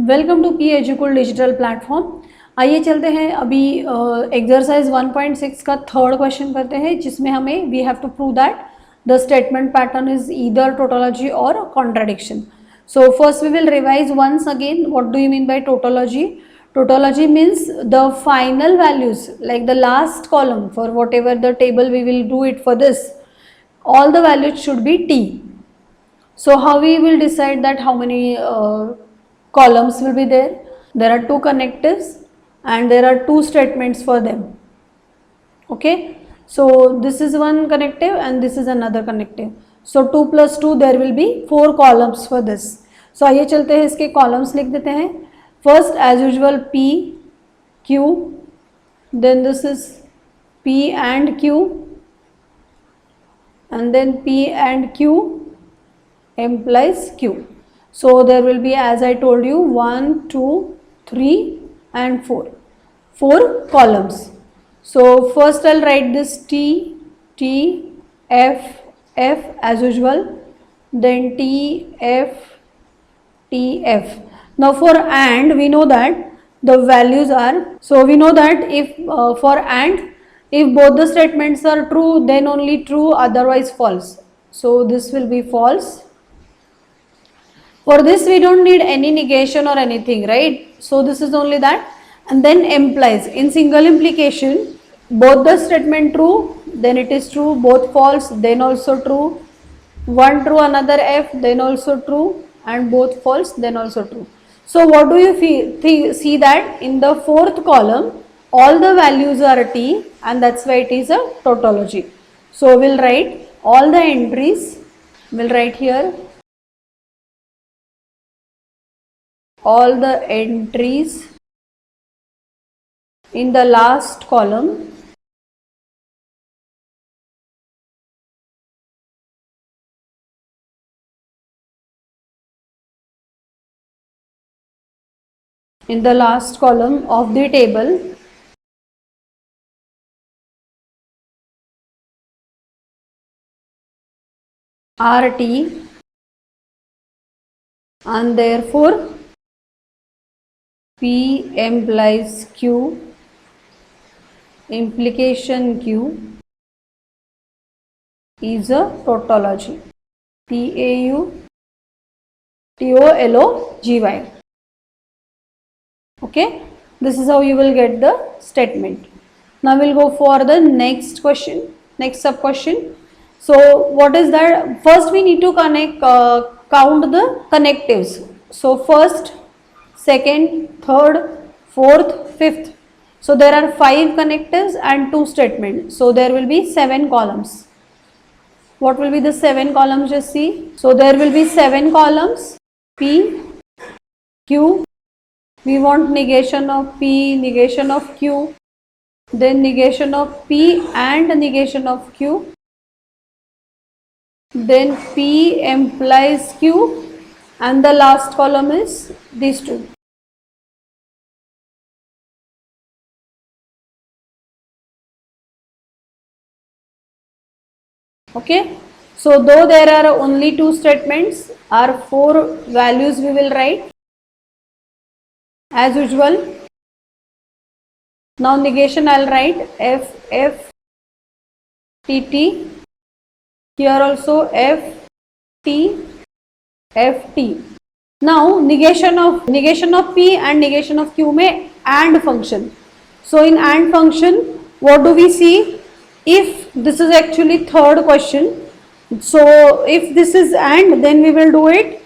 Welcome to P Educool digital platform. आइए चलते हैं अभी एक्सरसाइज 1.6 का थर्ड क्वेश्चन करते हैं, जिसमें हमें we have to prove that the statement pattern is either tautology or contradiction. So first we will revise once again what do you mean by tautology. Tautology means the final values, like the last column for whatever the table we will do it for this, all the values should be t. So how we will decide that how many columns will be there? There are two connectives and there are two statements for them. Okay, so this is one connective and this is another connective. So 2 plus 2, there will be 4 columns for this. So आइए चलते हैं, इसके columns लिख देते हैं. First as usual P, Q, then this is P and Q, and then P and Q implies Q. So there will be, as I told you, 1, 2, 3 and 4. 4 columns. So first I'll write this T, T, F, F as usual, then T, F, T, F. Now for AND we know that the values are, so we know that if for AND, if both the statements are true, then only true, otherwise false. So this will be false. For this we don't need any negation or anything, right? So this is only that. And then implies, in single implication, both the statement true, then it is true, both false, then also true, one true, another F, then also true, and both false, then also true. So what do you see that in the fourth column all the values are T, and that's why it is a tautology. So we'll write all the entries, we'll write here all the entries in the last column of the table are T, and therefore P implies Q, implication Q is a tautology. Tautology. Okay, this is how you will get the statement. Now we'll go for the next question, next sub question. So what is that? First we need to count the connectives. So first, second, third, fourth, fifth. So there are 5 connectives and 2 statements. So there will be 7 columns. What will be the 7 columns? Just see. So there will be 7 columns. P, Q. We want negation of P, negation of Q. Then negation of P and negation of Q. Then P implies Q, and the last column is these two. Okay, so though there are only 2 statements, our 4 values we will write as usual. Now negation I'll write F, F, T, T. Here also F, T, F, T. Now negation of P and negation of Q may AND function. So in AND function, what do we see? If this is actually third question, so if this is AND, then we will do it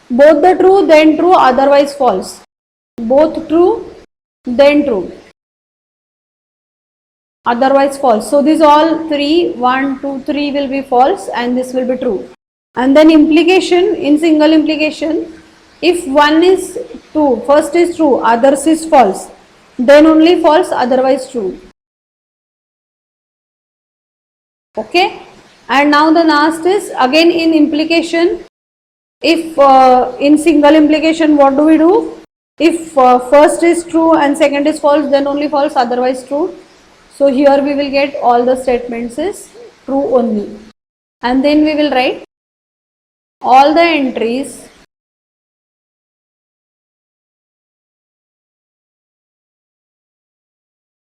both the true, then true, otherwise false. Both true, then true, otherwise false. So these all 3, 1, 2, 3 will be false and this will be true. And then implication, in single implication, if one is true, first is true, others is false, then only false, otherwise true. Okay, and now the last is again in implication. If in single implication, what do we do? If first is true and second is false, then only false, otherwise true. So here we will get all the statements is true only, and then we will write all the entries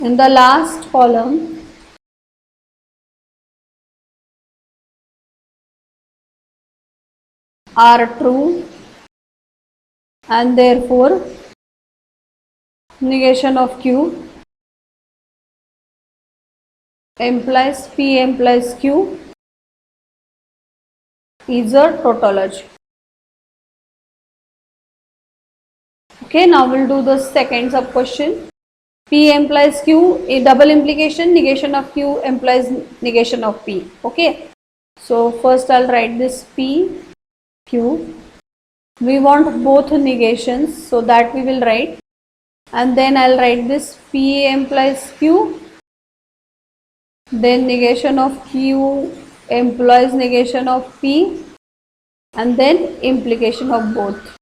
In the last column, are true, and therefore negation of Q implies P implies Q is a tautology. Okay, now we'll do the second sub question. P implies Q, a double implication, negation of Q implies negation of P. Okay, so first I'll write this P, Q. We want both negations, so that we will write, and then I'll write this P implies Q, then negation of Q implies negation of P, and then implication of both.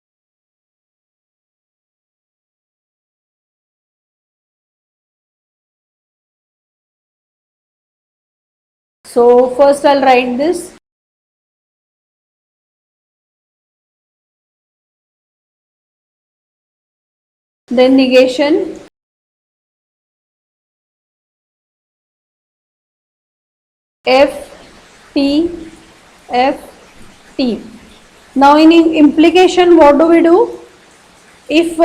So first I'll write this. Then negation F T F T. Now in implication, what do we do? If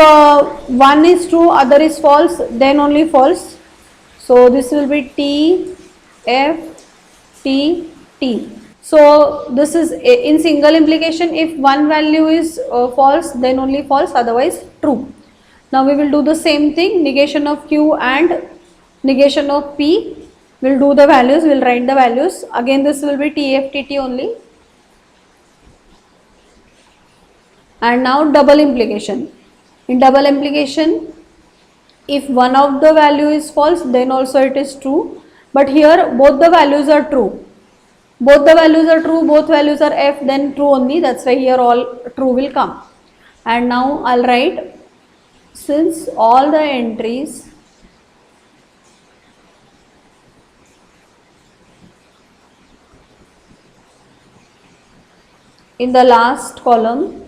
one is true, other is false, then only false. So this will be T F T T. So this is in single implication. If one value is false, then only false, otherwise true. Now we will do the same thing, negation of Q and negation of P. We'll do the values, we'll write the values. Again this will be TFTT only. And now double implication. In double implication, if one of the value is false, then also it is true. But here both the values are true. Both the values are true, both values are F, then true only. That's why here all true will come. And now I'll write, since all the entries in the last column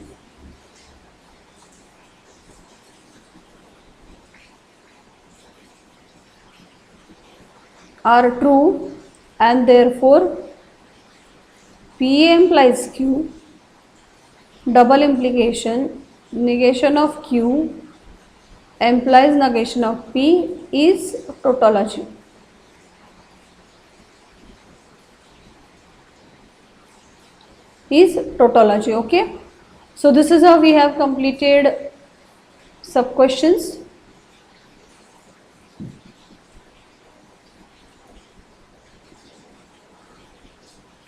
are true, and therefore P implies Q, double implication, negation of Q implies negation of P is tautology. Is tautology. Okay, so this is how we have completed sub questions.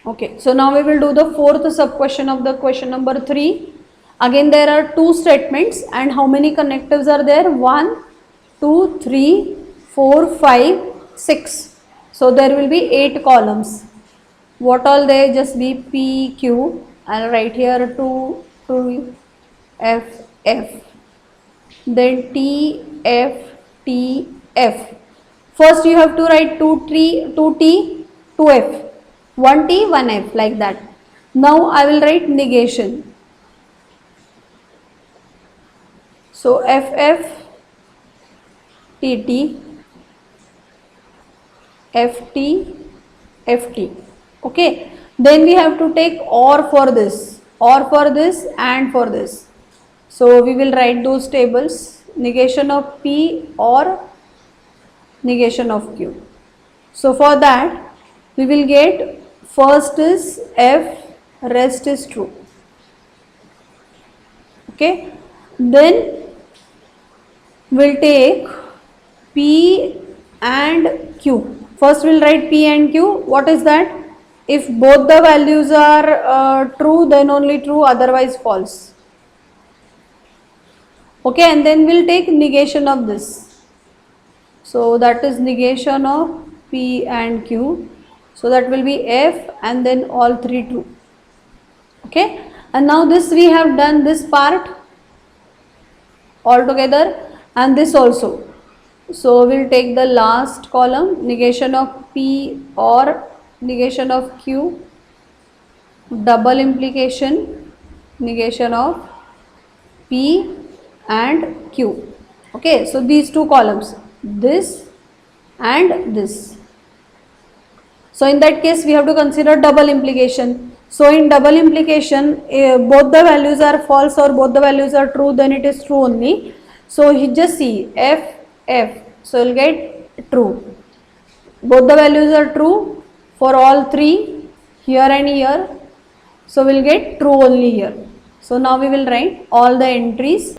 Okay, so now we will do the fourth sub question of the question number 3. Again there are two statements, and how many connectives are there? 1, 2, 3, 4, 5, 6. So there will be 8 columns. What all they? Just be P, Q. I'll write here 2, 2, F, F. Then T, F, T, F. First you have to write 2 T, 2 T, 2 F. 1 T, 1 F, like that. Now I will write negation. So F, F, T, T, F, T, F, T. Okay. Then we have to take OR for this, and for this. So we will write those tables, negation of P or negation of Q. So for that we will get first is F, rest is true. Okay, then we'll take P and Q. First we'll write P and Q. What is that? If both the values are true, then only true, otherwise false. Okay, and then we'll take negation of this. So that is negation of P and Q. So that will be F and then all 3 true. Okay, and now this we have done this part all together, and this also. So we'll take the last column, negation of P or negation of Q, double implication, negation of P and Q. Okay, so these two columns, this and this. So in that case we have to consider double implication. So in double implication, both the values are false or both the values are true, then it is true only. So just see f, so you'll get true. Both the values are true for all three, here and here. So we'll get true only here. So now we will write all the entries.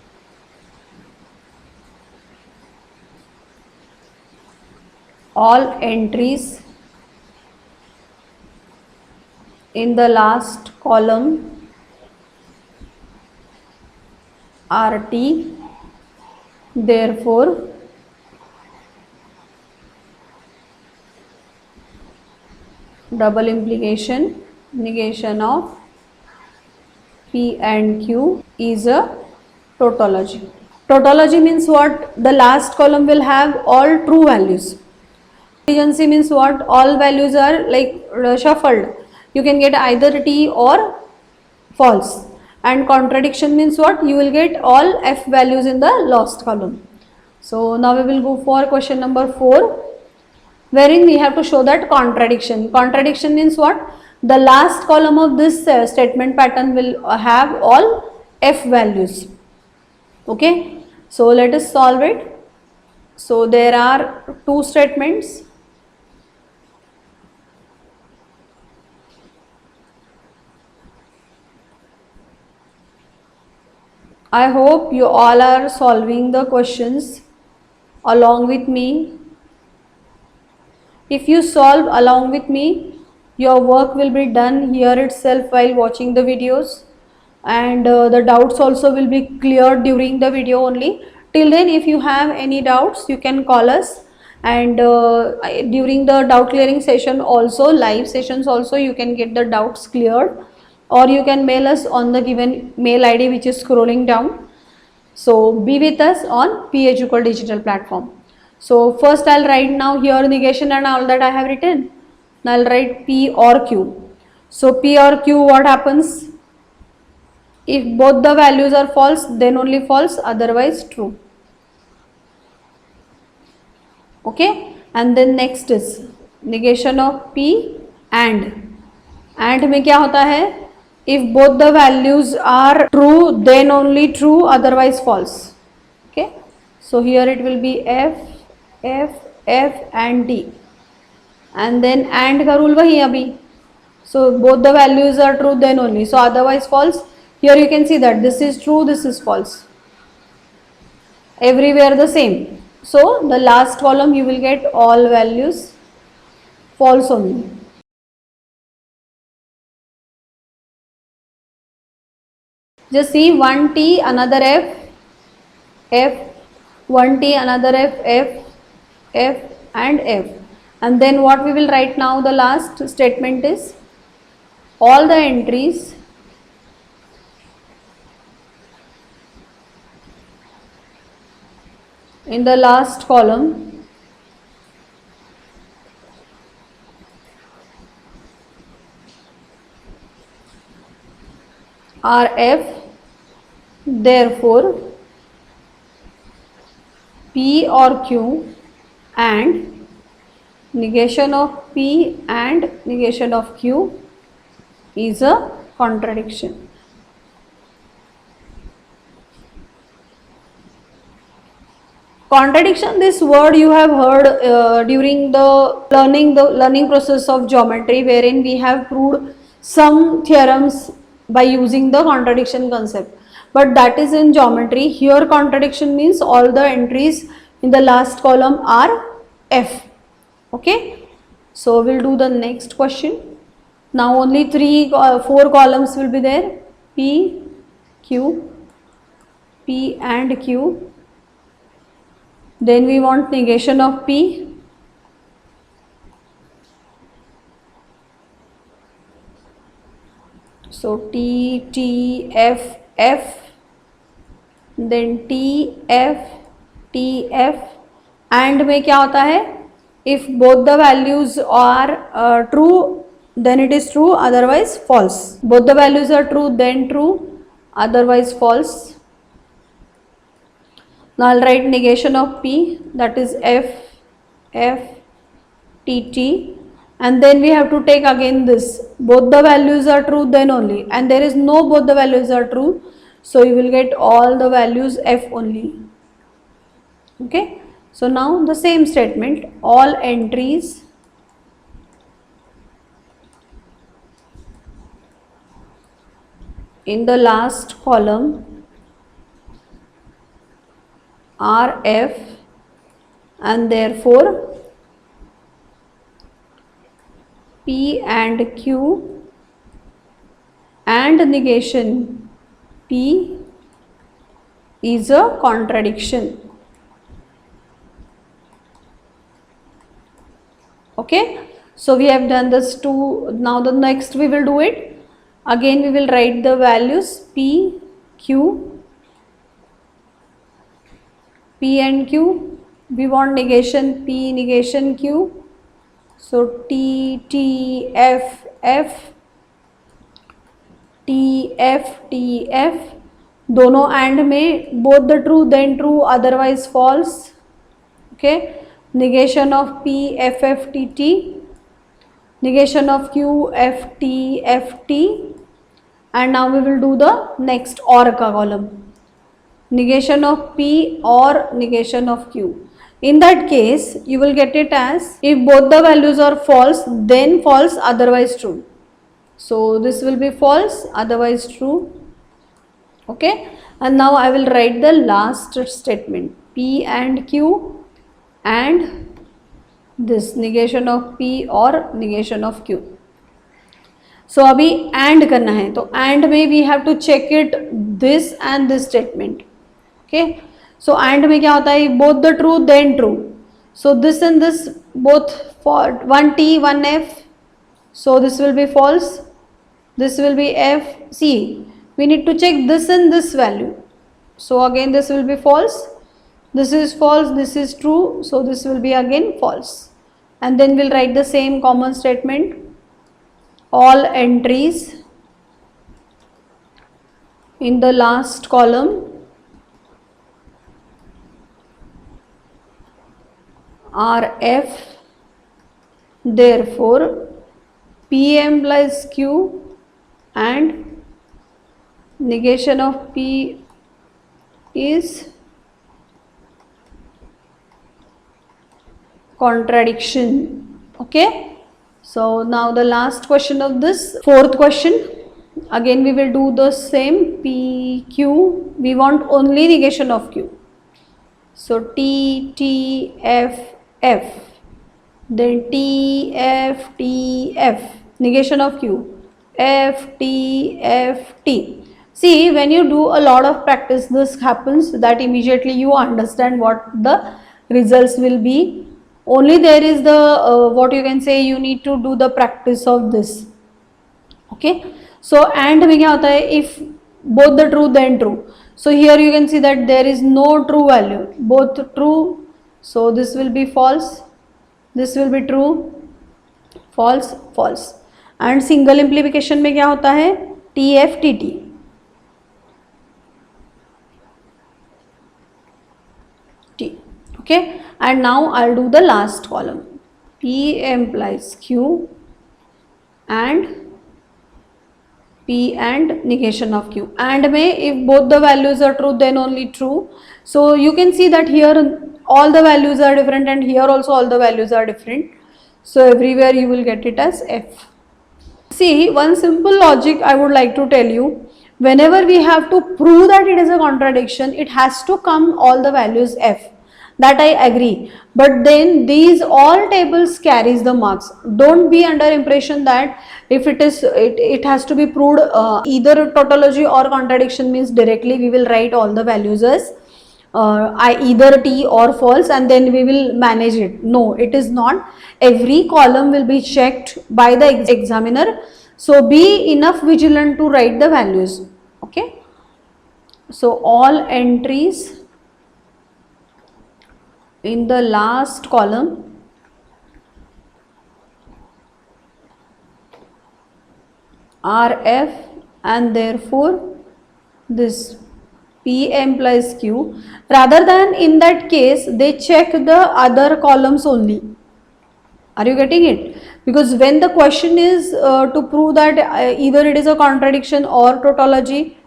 All entries in the last column are T, therefore double implication, negation of P and Q is a tautology. Tautology means what? The last column will have all true values. Contingency means what? All values are like shuffled. You can get either T or false. And contradiction means what? You will get all F values in the last column. So now we will go for question number 4, wherein we have to show that contradiction. Contradiction means what? The last column of this statement pattern will have all F values. Okay. So let us solve it. So there are two statements. I hope you all are solving the questions along with me. If you solve along with me, your work will be done here itself while watching the videos, and the doubts also will be cleared during the video only. Till then, if you have any doubts, you can call us, and during the doubt clearing session also, live sessions also, you can get the doubts cleared, or you can mail us on the given mail ID which is scrolling down. So be with us on PHUcall digital platform. So first I'll write now here negation and all that I have written. Now I'll write P or Q. So P or Q, what happens? If both the values are false, then only false, otherwise true. Okay, and then next is negation of P and में क्या होता है? If both the values are true, then only true, otherwise false. Okay, so here it will be F, F, F and D, and then and का rule वही अभी. So both the values are true, then only, so otherwise false. Here you can see that this is true, this is false. Everywhere the same. So the last column you will get all values false only. Just see one T, another F, F, one T, another F, F, F and F. And then what we will write now, the last statement is all the entries in the last column are F, therefore P or Q and negation of P and negation of Q is a contradiction. Contradiction, this word you have heard during the learning process of geometry, wherein we have proved some theorems by using the contradiction concept, but that is in geometry. Here contradiction means all the entries in the last column are F. Okay, so we'll do the next question. Now only 4 columns will be there, P, Q, P and Q. Then we want negation of P. So T, T, F, F, then T, F, T, F, and में क्या होता है? If both the values are true, then it is true, otherwise false. Both the values are true, then true, otherwise false. Now I'll write negation of P, that is F, F T T, and then we have to take again this, both the values are true then only, and there is no both the values are true, so you will get all the values F only. Okay, so now the same statement, all entries in the last column are F, and therefore P and Q and negation P is a contradiction. Okay, so we have done this two. Now the next we will do it. Again we will write the values P, Q, P and Q. We want negation P, negation Q. So T, T, F, F, T, F, T, F. दोनों and में both the true then true otherwise false. Okay, negation of P, F, F, T, T. Negation of Q, F, T, F, T. And now we will do the next OR ka column. Negation of P or negation of Q. In that case, you will get it as, if both the values are false, then false, otherwise true. So this will be false, otherwise true. Okay, and now I will write the last statement, P and Q and this negation of P or negation of Q. So अभी AND करना है, तो AND में we have to check it this and this statement. Okay, so AND में क्या होता है, both the true then true. So this and this both for 1 T 1 F, so this will be false, this will be F. See, we need to check this and this value. So again this will be false, this is false, this is true, so this will be again false. And then we'll write the same common statement, all entries in the last column are F, therefore P implies Q and negation of P is contradiction. Okay, so now the last question of this, fourth question. Again we will do the same, P, Q, we want only negation of Q. So T, T, F, F, then T, F, T, F, negation of Q, F, T, F, T. See, when you do a lot of practice, this happens that immediately you understand what the results will be. Only there is the what you can say, you need to do the practice of this. Okay, so and में क्या होता है, if both the true then true. So here you can see that there is no true value, both true, so this will be false, this will be true, false, false. And single implication में क्या होता है, T F T T. T. Okay, and now I'll do the last column, P implies Q and P and negation of Q. And may, if both the values are true then only true. So you can see that here all the values are different and here also all the values are different. So everywhere you will get it as F. See, one simple logic I would like to tell you. Whenever we have to prove that it is a contradiction, it has to come all the values F. That I agree, but then these all tables carries the marks. Don't be under impression that if it is, it has to be proved either tautology or contradiction, means directly we will write all the values as either T or false and then we will manage it. No, it is not. Every column will be checked by the examiner. So be enough vigilant to write the values. Okay, so all entries in the last column are F, and therefore this P implies Q. Rather than in that case, they check the other columns only. Are you getting it? Because when the question is to prove that either it is a contradiction or tautology,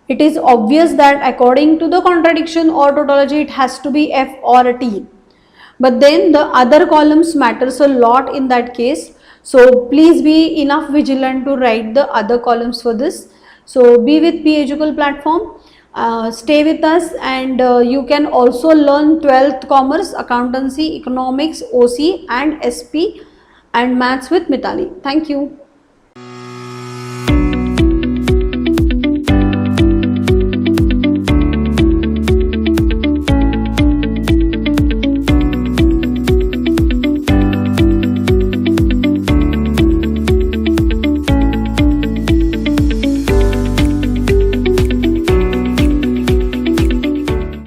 it is obvious that according to the contradiction or tautology, it has to be F or a T. But then the other columns matters a lot in that case. So please be enough vigilant to write the other columns for this. So be with PEducal platform. Stay with us, and you can also learn 12th commerce, accountancy, economics, OC and SP and maths with Mitali. Thank you.